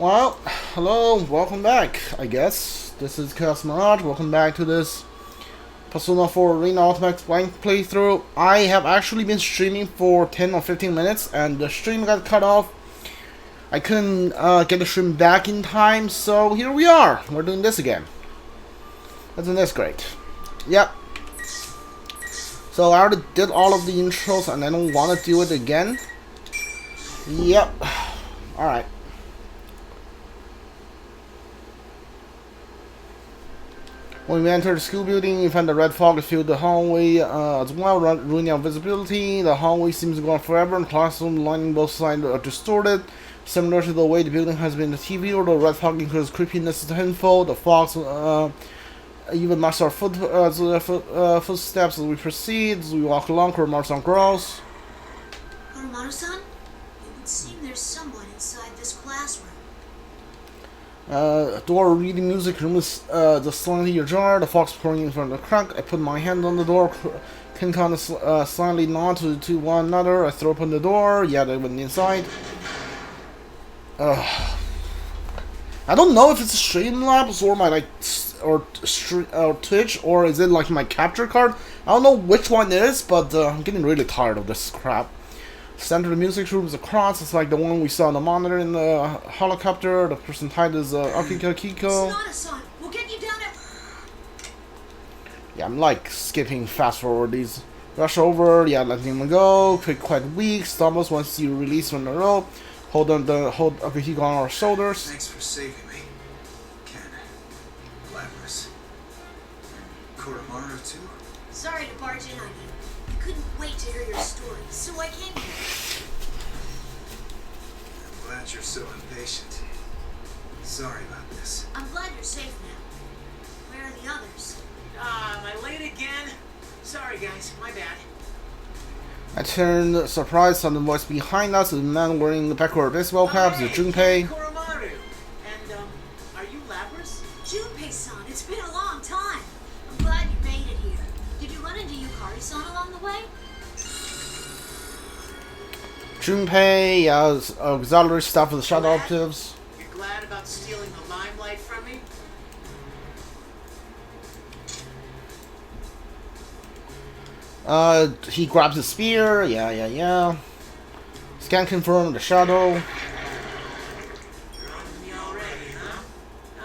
Well, hello, welcome back, I guess. This is Chaos Mirage, welcome back to this Persona 4 Arena Ultimax blank playthrough. I have actually been streaming for 10 or 15 minutes and the stream got cut off. I couldn't get the stream back in time, so here we are. We're doing this again. Isn't this great? Yep. So I already did all of the intros and I don't want to do it again. Yep. Alright. When we enter the school building, you find the red fog filled the hallway as well, ruining our visibility. The hallway seems to go on forever, and classroom lining both sides are distorted. Similar to the way the building has been in the TV, or the red fog increases creepiness tenfold. The fogs even match our footsteps as we proceed. As we walk along, Kuromaru-san growls. Kuromaru-san? It would seem there's someone inside this classroom. Door reading music room is just slightly ajar. The fox pouring in front of the crack. I put my hand on the door. Kinkan is slightly nod to one another. I throw open the door. Yeah, they went inside. I don't know if it's Streamlabs or my or Twitch, or is it like my capture card? I don't know which one it is, but I'm getting really tired of this crap. Center of the music room is a cross. It's like the one we saw on the monitor in the helicopter. The person tied is Akihiko. We'll get you down at... Yeah, I'm like skipping fast forward these. Rush over, yeah, letting him go. Quick, quite weak. Stumbles once you release from the rope. Hold Akihiko on our shoulders. Thanks for saving me, Ken. Lapras. Kuromaru too? Sorry to barge in on you. I couldn't wait to hear your story, so I came here. I'm glad you're so impatient. Sorry about this. I'm glad you're safe now. Where are the others? Am I late again? Sorry guys, my bad. I turned surprised on the voice behind us. The man wearing the backward baseball caps is Junpei. Kuromaru. And, are you Lapras? Junpei-san, it's been a long time. I'm glad you made it here. Did you run into Yukari-san along the way? Junpei, auxiliary staff of the Shadow Operatives. You're glad about stealing the limelight from me? He grabs his spear. Yeah. Scan confirm the shadow. You're on me already, huh?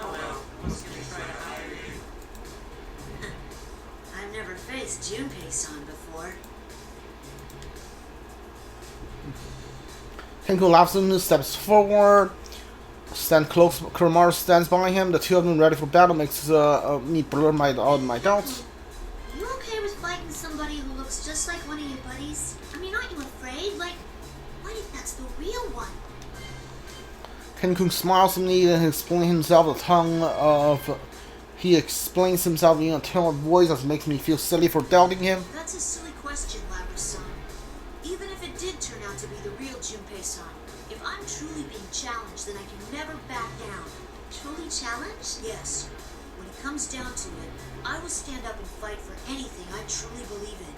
Oh well, I was gonna try to hire you. I've never faced Junpei-san before. Kenko laughs and steps forward. Stand close. Kuromaru stands behind him. The two of them ready for battle makes me blur all my doubts. You okay with fighting somebody who looks just like one of your buddies? I mean, aren't you afraid? Like, what if that's the real one? Kenku smiles at me and explains himself the tongue of... He explains himself in a tone of voice that makes me feel silly for doubting him. That's a silly question, Lapras-san. Even if it did turn out to be the real Junpei-san, if I'm truly being challenged, then I can never back down. Truly challenged? Yes. When it comes down to it, I will stand up and fight for anything I truly believe in,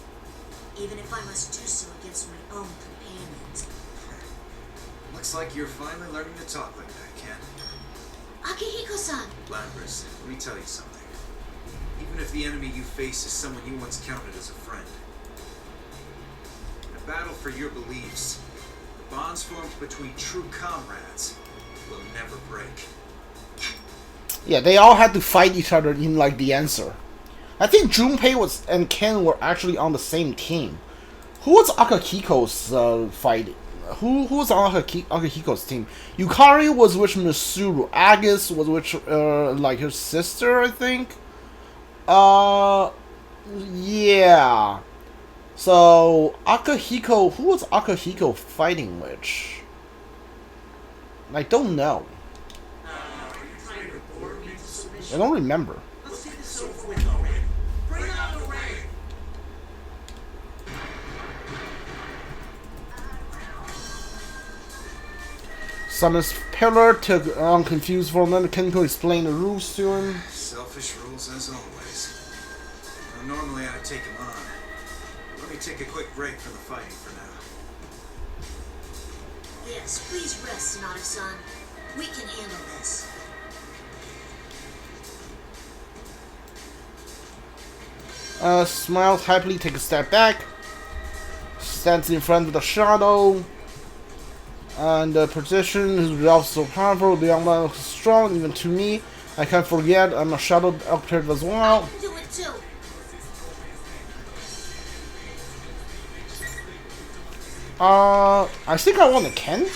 even if I must do so against my own companions. Looks like you're finally learning to talk like that, Ken. Akihiko-san! Lapras, let me tell you something. Even if the enemy you face is someone you once counted as a friend, in a battle for your beliefs, the bonds formed between true comrades will never break. Yeah, they all had to fight each other in like the answer. I think Junpei and Ken were actually on the same team. Who was Akihiko's fight? Who was on Akihiko's team? Yukari was with Misuru. Agus was with like her sister, I think. Yeah. So Akihiko, who was Akihiko fighting with? I don't know. I don't remember. Let's get this over with already. Bring on the rain! Summons Pillar took on confused for a moment. Kenko explained the rules to him. Selfish rules as always. Normally I'd take him on. Let me take a quick break from the fighting for now. Yes, please rest, Sonata-san. We can handle this. Smiles happily, takes a step back, stands in front of the shadow, and the position is resolve so powerful, the young man is strong, even to me. I can't forget I'm a Shadow Operative as I well. can do it too. I think I want a Ken.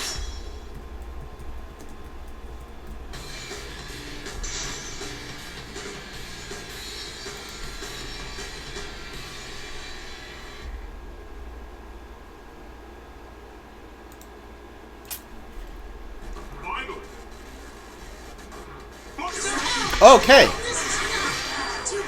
Okay. Too bad. Too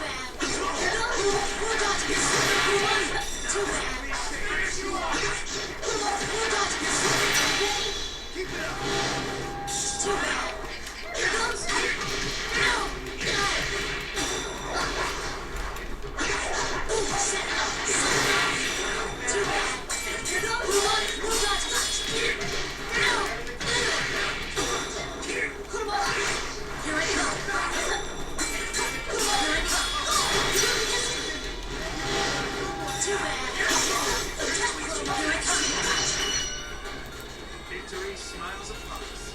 Victory smiles upon us.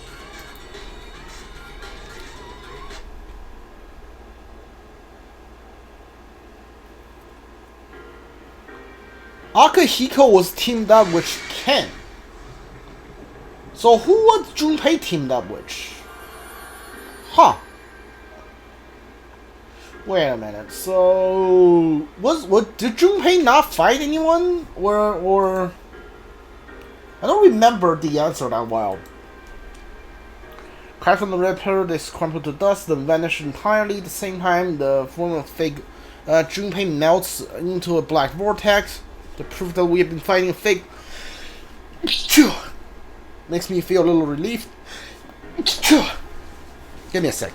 Akihiko was teamed up with Ken. So who was Junpei teamed up with? Huh. Wait a minute. So did Junpei not fight anyone? Or I don't remember the answer that well. Crash on the Ripper, they crumple to dust, then vanish entirely. At the same time, the form of fake Junpei melts into a black vortex to prove that we have been fighting a fake. Makes me feel a little relieved. Give me a sec.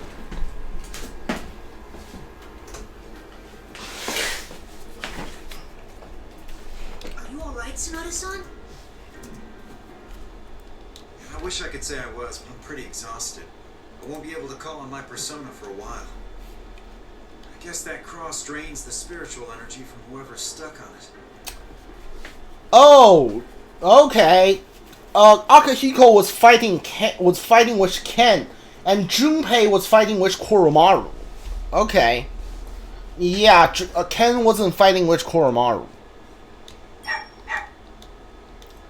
Are you alright, Sonata-san? I wish I could say I was, but I'm pretty exhausted. I won't be able to call on my persona for a while. I guess that cross drains the spiritual energy from whoever's stuck on it. Oh, okay. Akihiko was fighting with Ken, and Junpei was fighting with Koromaru. Okay. Yeah, Ken wasn't fighting with Koromaru.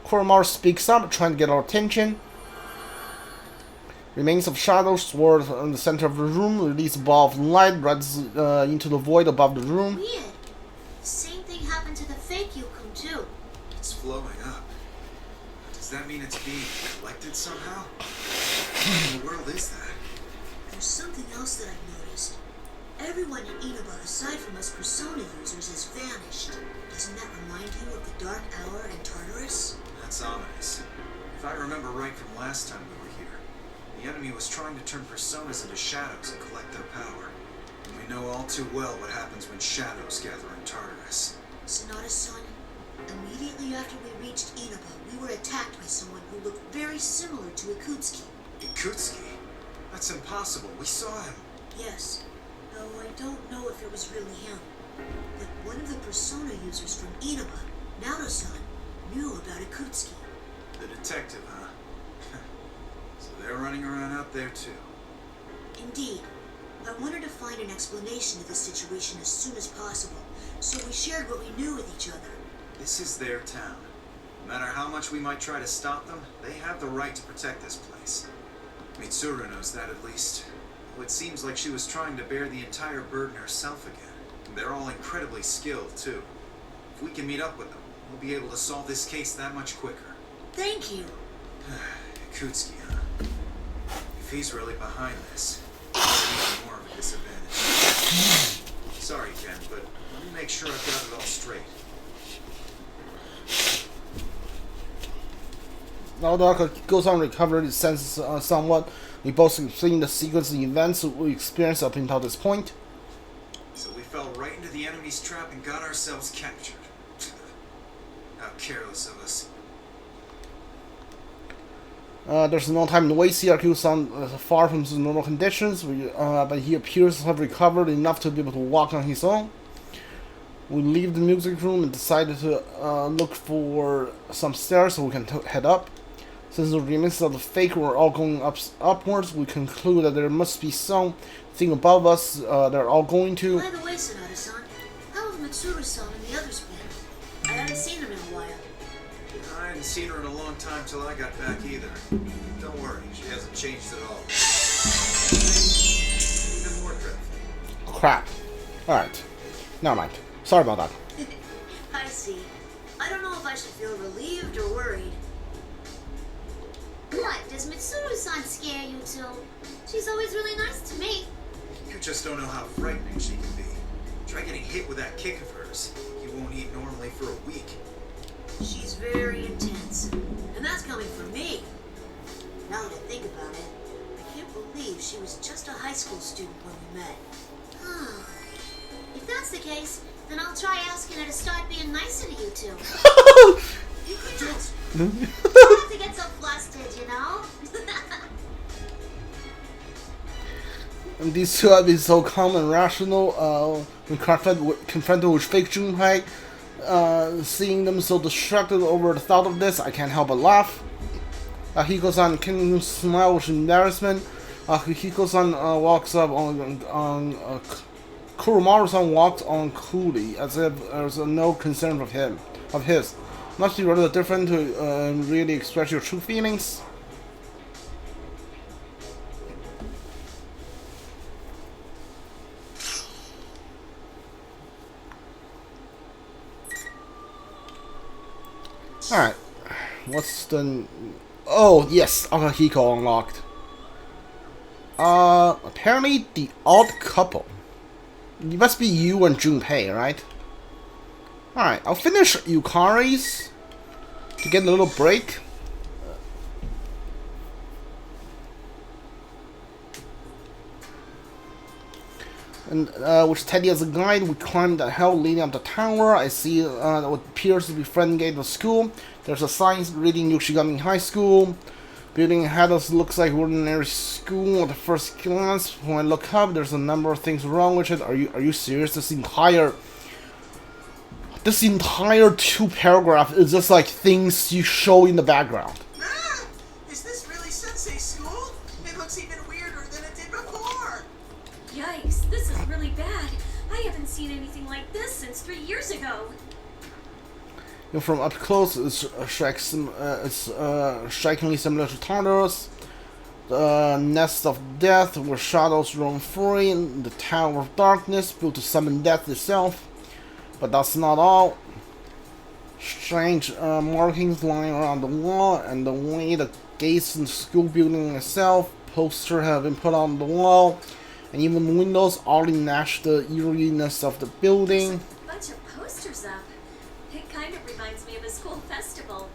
Koromaru speaks up, trying to get our attention. Remains of Shadow sword in the center of the room. Release a ball of light, runs into the void above the room. Weird. The same thing happened to the fake Yukon too. It's flowing up. Does that mean it's being collected somehow? What in the world is that? There's something else that I've noticed. Everyone in Inaba, aside from us persona users, has vanished. Doesn't that remind you of the Dark Hour and Tartarus? That's ominous. If I remember right from last time we were here, the enemy was trying to turn personas into shadows and collect their power. And we know all too well what happens when shadows gather in Tartarus. Sonata-san, immediately after we reached Inaba, we were attacked by someone who looked very similar to Ikutsuki. Ikutsuki? That's impossible. We saw him. Yes, though I don't know if it was really him. But one of the persona users from Inaba, Naruto-san, knew about Ikutsuki. The detective, huh? So they're running around out there too. Indeed. I wanted to find an explanation to this situation as soon as possible, so we shared what we knew with each other. This is their town. No matter how much we might try to stop them, they have the right to protect this place. Mitsuru knows that at least. Though it seems like she was trying to bear the entire burden herself again. And they're all incredibly skilled, too. If we can meet up with them, we'll be able to solve this case that much quicker. Thank you. Ikutsuki, huh? If he's really behind this, we're even more of a disadvantage. Sorry, Ken, but let me make sure I've got it all straight. Now that goes on recovering his senses somewhat, we both explain the sequence of events we experienced up until this point. So we fell right into the enemy's trap and got ourselves captured. How careless of us. There's no time to waste here. Kyusan is far from his normal conditions, but he appears to have recovered enough to be able to walk on his own. We leave the music room and decided to look for some stairs so we can head up. Since the remains of the fake were all going upwards, we conclude that there must be something above us they're all going to. By the way, Sonata-san, how have Mitsuru-san and the others been? I haven't seen them in a while. I hadn't seen her in a long time till I got back either. Don't worry, she hasn't changed at all. Even more dreadful. Crap. Alright. Never mind. Sorry about that. I see. I don't know if I should feel relieved or worried. What? Does Mitsuru-san scare you too? She's always really nice to me. You just don't know how frightening she can be. Try getting hit with that kick of hers. You won't eat normally for a week. She's very intense. And that's coming from me. Now that I think about it, I can't believe she was just a high school student when we met. If that's the case, then I'll try asking her to start being nicer to you two. You can't. You don't have to get so flustered, you know? And these two have been so calm and rational when confronted with fake Junpei. Seeing them so distracted over the thought of this, I can't help but laugh. Hiko-san can smile with embarrassment. Hiko-san walks up on Kuromaru-san walks on coolly, as if there's no concern of his. Must be rather different to really express your true feelings. Alright. What's the... Oh, yes! Akahiko unlocked. Apparently the odd couple. It must be you and Junpei, right? Alright, I'll finish Yukari's to get a little break. And with Teddy as a guide, we climb the hill leading up the tower. I see what appears to be front gate of the school. There's a sign reading Yoshigami High School. Building ahead of us looks like ordinary school at the first glance. When I look up, there's a number of things wrong with it. Are you serious? This entire 2 paragraph is just like things you show in the background. Ah! Is this really Sensei's school? It looks even weirder than it did before. Yikes, this is really bad. I haven't seen anything like this since 3 years ago. And from up close, it's strikingly similar to Tartarus. The Nest of Death, where shadows roam free, and the Tower of Darkness, built to summon death itself. But that's not all. Strange markings lying around the wall, and the way the gates in the school building itself, posters have been put on the wall, and even the windows all match the eeriness of the building. There's a bunch of posters up. It kind of reminds me of a school festival.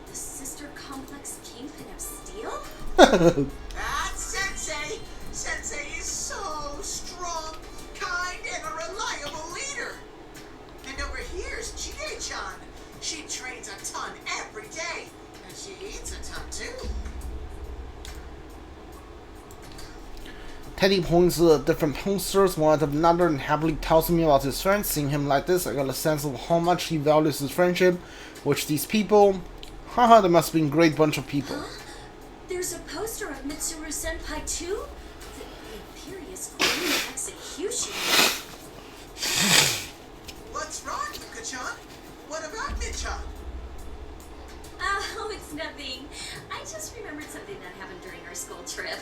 The Sister Complex Kingpin of Steel? That's Sensei! Sensei is so strong, kind, and a reliable leader. And over here's Chie-chan. She trains a ton every day, and she eats a ton too. Teddy points to the different posters, one after another, and happily tells me about his friend. Seeing him like this, I got a sense of how much he values his friendship with these people. Haha, they must be a great bunch of people. Huh? There's a poster of Mitsuru Senpai too? The Imperious Queen Execution. What's wrong, Yuka-chan? What about Min-chan? Oh, it's nothing. I just remembered something that happened during our school trip.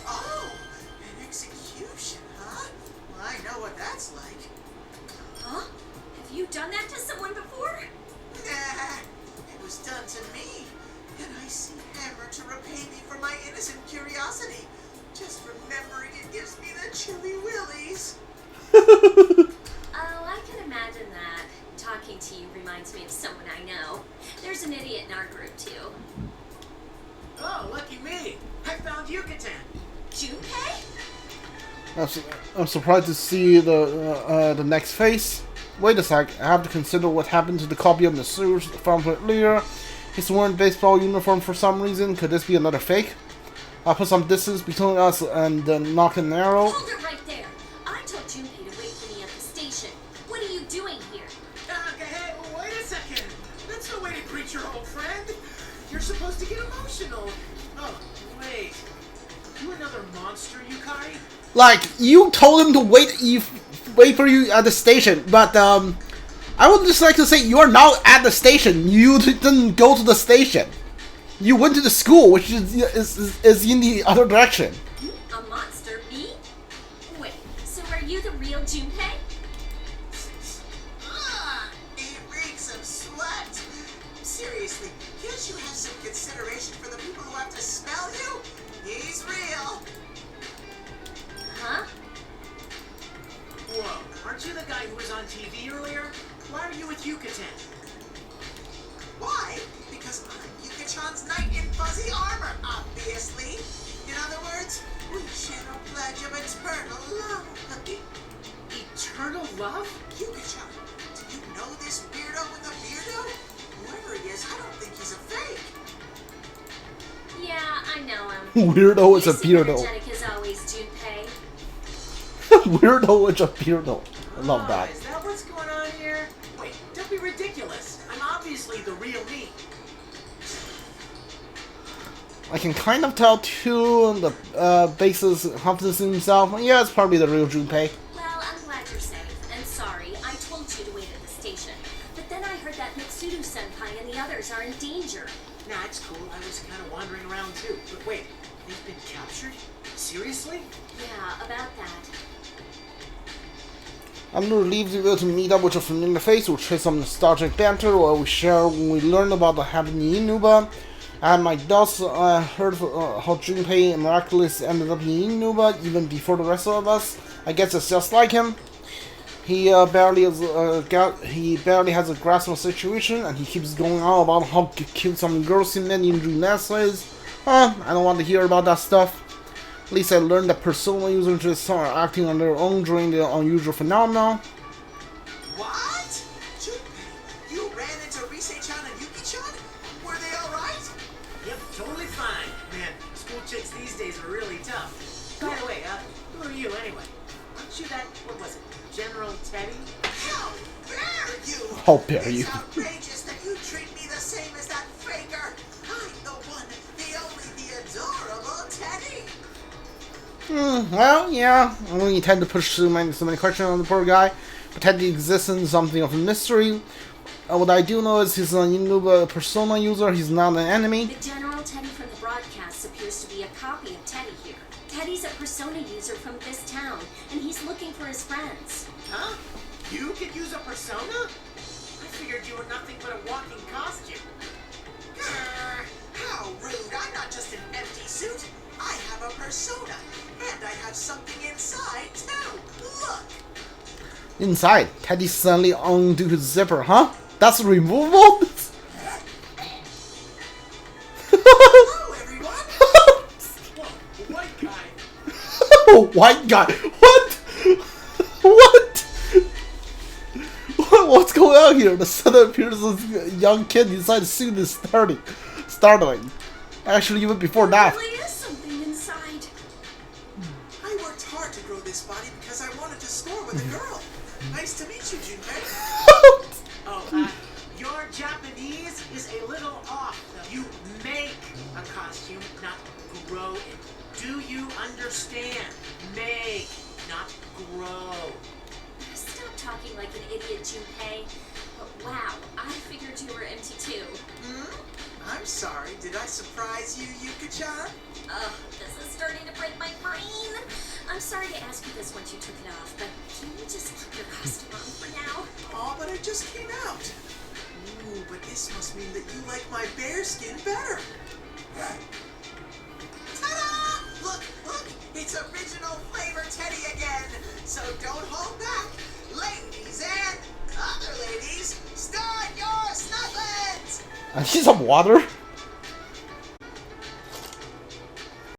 Oh, an execution, huh? Well, I know what that's like. Huh? Have you done that to someone before? Nah, it was done to me. And I see Hammer to repay me for my innocent curiosity. Just remembering it gives me the chilly willies. Oh, I can imagine that. Talking to you reminds me of someone I know. There's an idiot in our group, too. Oh, lucky me. I found Yucatan. Junpei? I'm surprised to see the next phase. Wait a sec, I have to consider what happened to the copy of Mitsuru's from earlier. He's wearing baseball uniform for some reason. Could this be another fake? I'll put some distance between us and knock an arrow. Hold it right there! I told Junpei to wait for me at the station. What are you doing here? Hey, wait a second. That's no way to greet your old friend. You're supposed to get emotional. Oh, wait. You another monster, Yukari? Like, you told him to wait for you at the station, but I would just like to say you're now at the station. You didn't go to the station. You went to the school, which is in the other direction. A monster? Me? Wait, so are you the real Junpei? It reeks of sweat. Seriously, can't you have some consideration for the people who have to smell you? He's real. Huh? Whoa, aren't you the guy who was on TV earlier? Why are you with Yucatan? Why? Because I'm Yuka-chan's knight in fuzzy armor, obviously. In other words, we share a pledge of eternal love. Eternal love? Yuka-chan, do you know this weirdo with a beardo? Whoever he is, I don't think he's a fake. Yeah, I know him. Weirdo is a He's beardo. energetic as always, Junpei. Weirdo is a beardo. I love that. Is that what's going on here? Wait, don't be ridiculous. I'm obviously the real me. I can kind of tell too on the basis of confidence in himself. Yeah, it's probably the real Junpei. Well, I'm glad you're safe, and sorry, I told you to wait at the station. But then I heard that Mitsuru-senpai and the others are in danger. Nah, it's cool. I was kind of wandering around too. But wait, they've been captured? Seriously? Yeah, about that. I'm relieved to be able to meet up with a familiar face. We'll trade some nostalgic banter while we share when we learn about the happening in Inaba. I had my doubts. I heard how Junpei miraculously ended up in Inaba even before the rest of us. I guess it's just like him. He barely has a grasp of the situation, and he keeps going on about how cute some girls in many is. I don't want to hear about that stuff. At least I learned that Persona users just are acting on their own during the unusual phenomenon. What? Junpei, you ran into Rise-chan and Yuki-chan? Were they alright? Yep, totally fine. Man, school chicks these days are really tough. By the way, who are you anyway? Aren't you that, what was it, General Teddy? How dare you! How dare you! It's outrageous that you treat me the same as that faker! I'm the one, the only, the adorable Teddy! Well, yeah, I only tend to push so many questions on the poor guy. But Teddy exists in something of a mystery. What I do know is he's an Inaba Persona user, he's not an enemy. The General Teddy from the broadcast appears to be a copy of Teddy here. Teddy's a Persona user from this town, and he's looking for his friends. Huh? You could use a persona? I figured you were nothing but a walking costume. How rude! I'm not just an empty suit. I have a persona, and I have something inside too. Look. Inside, Teddy suddenly undo his zipper, huh? That's removable? Hello, everyone. Whoa, white guy. White guy. What? What? What's going on here? The sudden appearance of a young kid inside the suit is startling. Actually, even before that. There really is something inside. I worked hard to grow this body because I wanted to score with a girl. Nice to meet you, Junpei. Oh, your Japanese is a little off. You make a costume, not grow it. Do you understand? Make, not grow. Stop talking like an idiot, Junpei. But wow, I figured you were empty too. I'm sorry. Did I surprise you, Yuka-chan? Ugh, this is starting to break my brain. I'm sorry to ask you this once you took it off, but can you just keep your costume on for now? Oh, but I just came out. Ooh, but this must mean that you like my bear skin better. Ta-da! Look, look! It's original flavor Teddy again. So don't hold back. Ladies and other ladies, start your snufflings! I need some water.